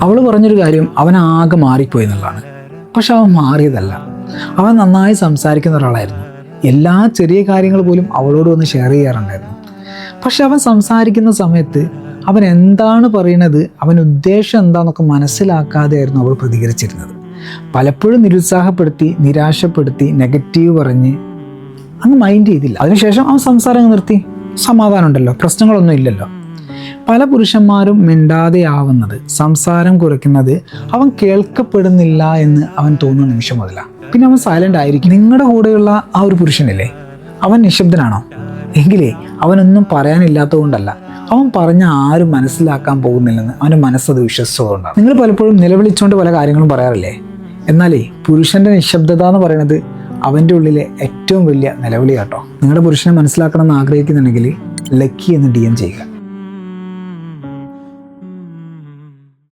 അവൾ പറഞ്ഞൊരു കാര്യം അവൻ ആകെ മാറിപ്പോയി എന്നുള്ളതാണ്. പക്ഷെ അവൻ മാറിയതല്ല. അവൻ നന്നായി സംസാരിക്കുന്ന ഒരാളായിരുന്നു. എല്ലാ ചെറിയ കാര്യങ്ങൾ പോലും അവളോട് ഒന്ന് ഷെയർ ചെയ്യാറുണ്ടായിരുന്നു. പക്ഷെ അവൻ സംസാരിക്കുന്ന സമയത്ത് അവൻ എന്താണ് പറയുന്നത്, അവൻ ഉദ്ദേശം എന്താണെന്നൊക്കെ മനസ്സിലാക്കാതെയായിരുന്നു അവൾ പ്രതികരിച്ചിരുന്നത്. പലപ്പോഴും നിരുത്സാഹപ്പെടുത്തി, നിരാശപ്പെടുത്തി, നെഗറ്റീവ് പറഞ്ഞ് അങ്ങ് മൈൻഡ് ചെയ്തില്ല. അതിനുശേഷം അവൻ സംസാരം നിർത്തി. സമാധാനം ഉണ്ടല്ലോ, പ്രശ്നങ്ങളൊന്നും ഇല്ലല്ലോ. പല പുരുഷന്മാരും മിണ്ടാതെയാവുന്നത്, സംസാരം കുറയ്ക്കുന്നത് അവൻ കേൾക്കപ്പെടുന്നില്ല എന്ന് അവൻ തോന്നുന്ന നിമിഷം മുതലാണ്. പിന്നെ അവൻ സൈലൻ്റ് ആയിരിക്കും. നിങ്ങളുടെ കൂടെയുള്ള ആ ഒരു പുരുഷനില്ലേ, അവൻ നിശബ്ദനാണോ? എങ്കിലേ അവനൊന്നും പറയാനില്ലാത്തത് കൊണ്ടല്ല, അവൻ പറഞ്ഞ ആരും മനസ്സിലാക്കാൻ പോകുന്നില്ലെന്ന് അവൻ്റെ മനസ്സത് വിശ്വസിച്ചതുകൊണ്ടാണ്. നിങ്ങൾ പലപ്പോഴും നിലവിളിച്ചുകൊണ്ട് പല കാര്യങ്ങളും പറയാറില്ലേ? എന്നാലേ പുരുഷൻ്റെ നിശബ്ദത എന്ന് പറയുന്നത് അവൻ്റെ ഉള്ളിലെ ഏറ്റവും വലിയ നിലവിളി കേട്ടോ. നിങ്ങളുടെ പുരുഷനെ മനസ്സിലാക്കണം എന്ന് ആഗ്രഹിക്കുന്നുണ്ടെങ്കിൽ ലക്കി എന്ന് DM ചെയ്യുക.